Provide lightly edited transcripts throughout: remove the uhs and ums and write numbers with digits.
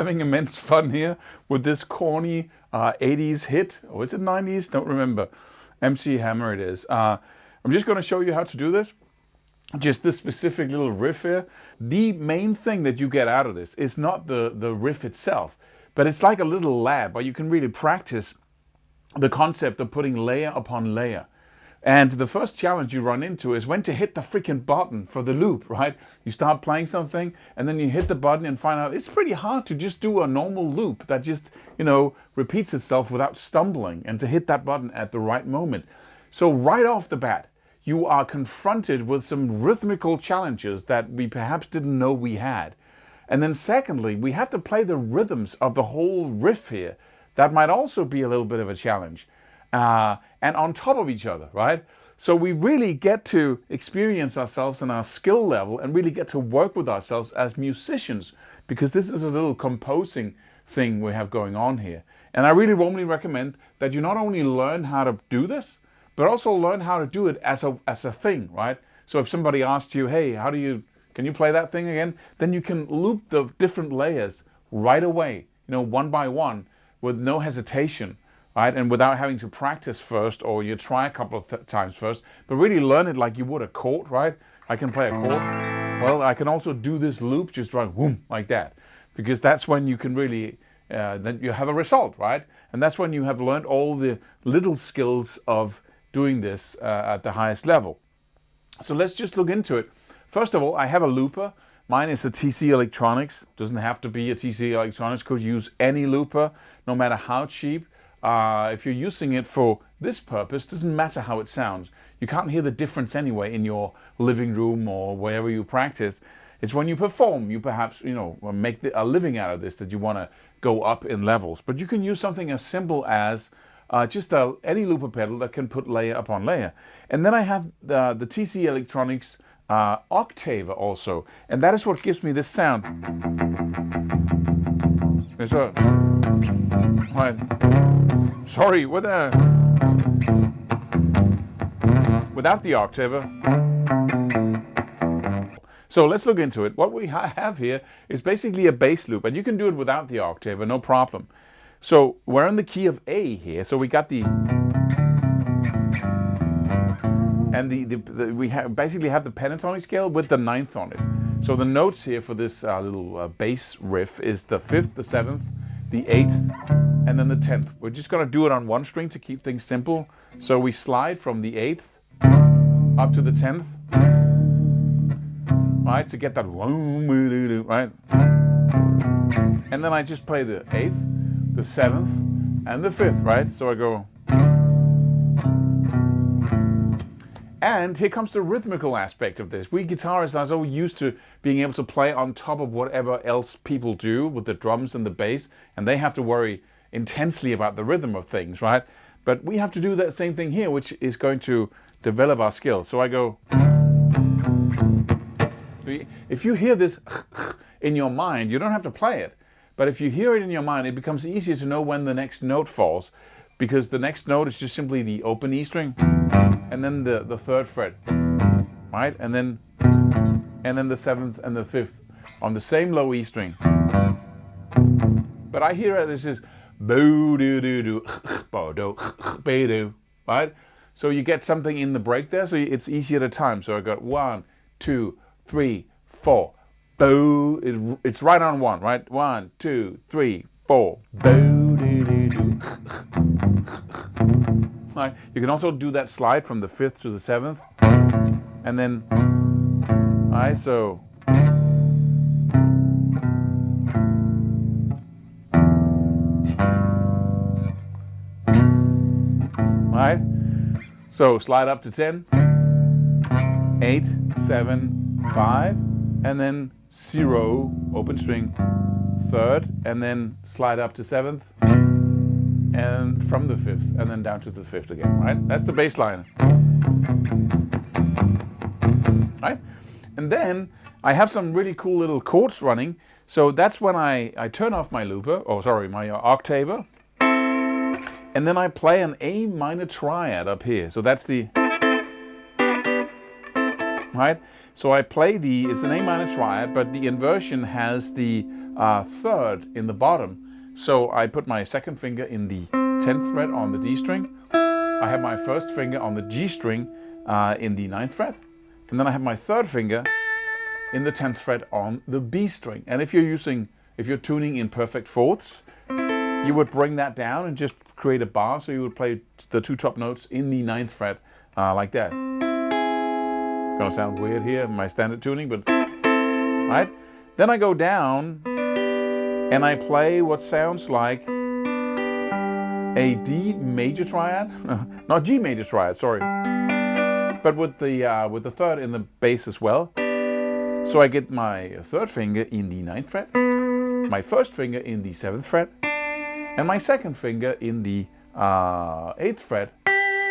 having immense fun here with this corny 80s hit, or is it 90s? Don't remember. MC Hammer it is. I'm just going to show you how to do this. Just this specific little riff here. The main thing that you get out of this is not the riff itself, but it's like a little lab where you can really practice the concept of putting layer upon layer. And the first challenge you run into is when to hit the freaking button for the loop, right? You start playing something and then you hit the button and find out it's pretty hard to just do a normal loop that just, repeats itself without stumbling, and to hit that button at the right moment. So right off the bat, you are confronted with some rhythmical challenges that we perhaps didn't know we had. And then secondly, we have to play the rhythms of the whole riff here. That might also be a little bit of a challenge. And on top of each other, right? So we really get to experience ourselves and our skill level and really get to work with ourselves as musicians, because this is a little composing thing we have going on here. And I really warmly recommend that you not only learn how to do this, but also learn how to do it as a thing, right? So if somebody asks you, hey, can you play that thing again? Then you can loop the different layers right away, one by one, with no hesitation, right? And without having to practice first, or you try a couple of times first, but really learn it like you would a chord, right? I can play a chord. Well, I can also do this loop just right, whoom, like that, because that's when you can really, then you have a result, right? And that's when you have learned all the little skills of doing this at the highest level. So let's just look into it. First of all, I have a looper. Mine is a TC Electronics. Doesn't have to be a TC Electronics. Could use any looper, no matter how cheap. If you're using it for this purpose, doesn't matter how it sounds. You can't hear the difference anyway in your living room or wherever you practice. It's when you perform, you perhaps, make a living out of this, that you want to go up in levels. But you can use something as simple as just any looper pedal that can put layer upon layer. And then I have the TC Electronics octaver also. And that is what gives me this sound. There's a... Right. Sorry, without the octaver. So let's look into it. What we have here is basically a bass loop, and you can do it without the octaver, no problem. So we're in the key of A here, so we got the... And we basically have the pentatonic scale with the ninth on it. So the notes here for this little bass riff is the 5th, the 7th, the 8th, and then the 10th. We're just going to do it on one string to keep things simple. So we slide from the 8th up to the 10th, right, to get that, right? And then I just play the 8th, the 7th, and the 5th, right? So I go... And here comes the rhythmical aspect of this. We guitarists are so used to being able to play on top of whatever else people do with the drums and the bass, and they have to worry intensely about the rhythm of things, right? But we have to do that same thing here, which is going to develop our skills. So I go... If you hear this in your mind, you don't have to play it. But if you hear it in your mind, it becomes easier to know when the next note falls, because the next note is just simply the open E string, and then the 3rd fret, right? And then the 7th and the 5th on the same low E string. But I hear it, this is bo do do do bo do be do, right? So you get something in the break there, so it's easier to time. So I got 1, 2, 3, 4, bo. It's right on 1, right? 1, 2, 3, 4, bo do do do. Right. You can also do that slide from the 5th to the 7th, and then, right, so, right, so slide up to 10, 8, 7, 5, and then 0, open string, 3rd, and then slide up to 7th, and from the 5th, and then down to the 5th again, right? That's the bass line, right? And then I have some really cool little chords running. So that's when I turn off my looper, my octaver, and then I play an A minor triad up here. So that's the, right? So I play it's an A minor triad, but the inversion has the third in the bottom. So I put my second finger in the 10th fret on the D string. I have my first finger on the G string in the 9th fret. And then I have my third finger in the 10th fret on the B string. And if you're tuning in perfect fourths, you would bring that down and just create a bar. So you would play the two top notes in the 9th fret like that. It's gonna sound weird here, my standard tuning, but right? Then I go down and I play what sounds like a D major triad, not G major triad, sorry, but with the third in the bass as well. So I get my third finger in the 9th fret, my first finger in the 7th fret, and my second finger in the 8th fret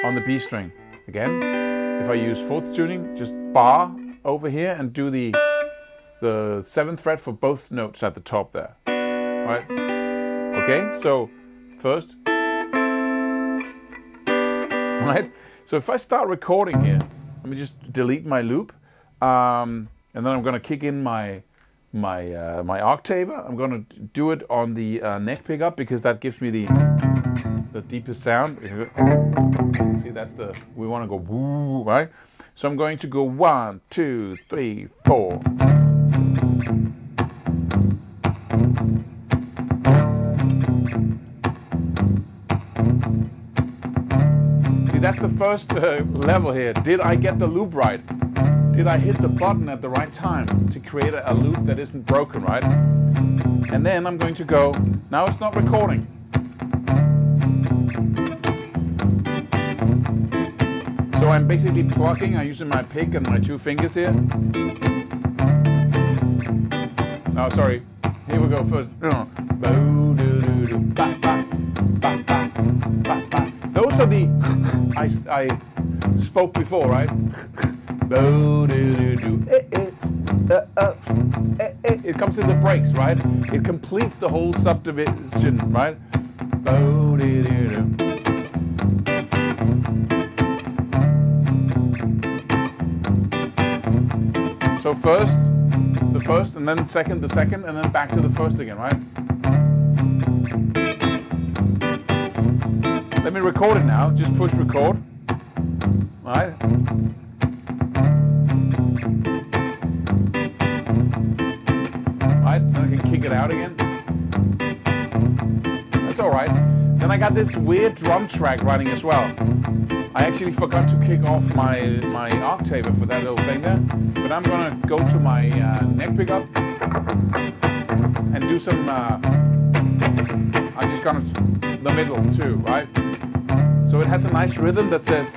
on the B string. Again, if I use fourth tuning, just bar over here and do the 7th fret for both notes at the top there. Right? Okay, so first. Right? So if I start recording here, let me just delete my loop, and then I'm going to kick in my octaver. I'm going to do it on the neck pickup because that gives me the deepest sound. See, we want to go woo, right? So I'm going to go 1, 2, 3, 4. See, that's the first level here. Did I get the loop right? Did I hit the button at the right time to create a loop that isn't broken, right? And then I'm going to go, now it's not recording. So I'm basically plucking, I'm using my pick and my two fingers here. Oh, sorry. Here we go first. Those are the I spoke before, right? It comes in the breaks, right? It completes the whole subdivision, right? So first, the first, and then second, the second, and then back to the first again, right? Let me record it now. Just push record. Right? Right? Then I can kick it out again. That's all right. Then I got this weird drum track running as well. I actually forgot to kick off my octaver for that little thing there. But I'm gonna go to my neck pickup and do some. I'm just gonna the middle too, right? So it has a nice rhythm that says.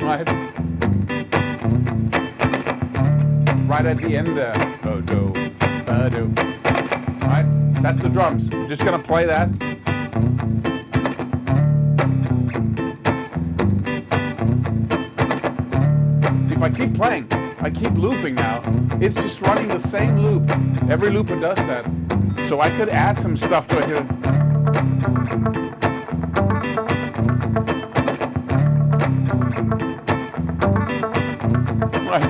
Right. Right at the end there. Do. Right? That's the drums. I'm just gonna play that. See, if I keep playing, I keep looping now. It's just running the same loop. Every looper does that. So I could add some stuff to it here. Right.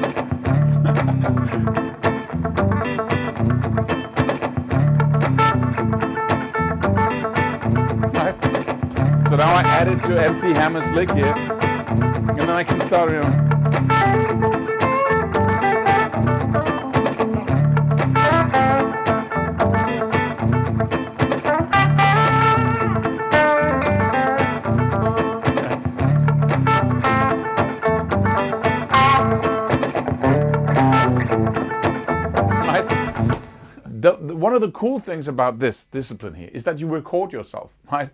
So now I add it to MC Hammer's lick here, and then I can start, you know. One of the cool things about this discipline here is that you record yourself, right?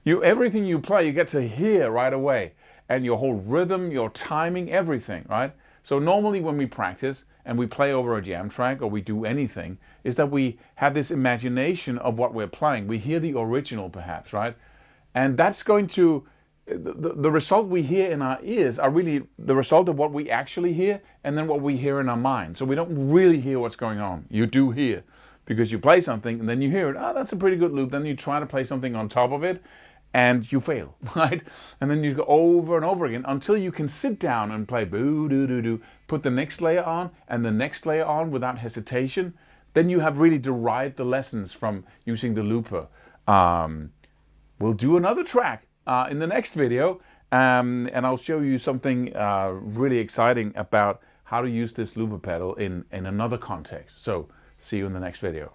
Everything you play, you get to hear right away, and your whole rhythm, your timing, everything, right? So normally when we practice and we play over a jam track or we do anything, is that we have this imagination of what we're playing. We hear the original perhaps, right? And that's going to, the result we hear in our ears are really the result of what we actually hear and then what we hear in our mind. So we don't really hear what's going on. You do hear. Because you play something and then you hear it, oh, that's a pretty good loop. Then you try to play something on top of it and you fail, right? And then you go over and over again until you can sit down and play boo doo doo doo, put the next layer on and the next layer on without hesitation. Then you have really derived the lessons from using the looper. We'll do another track in the next video, and I'll show you something really exciting about how to use this looper pedal in another context. So see you in the next video.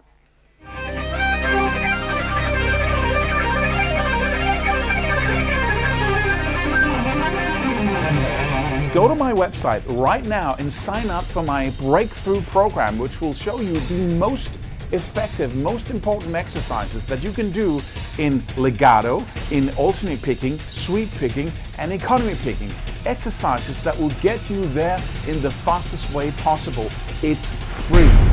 Go to my website right now and sign up for my breakthrough program, which will show you the most effective, most important exercises that you can do in legato, in alternate picking, sweep picking, and economy picking. Exercises that will get you there in the fastest way possible. It's free.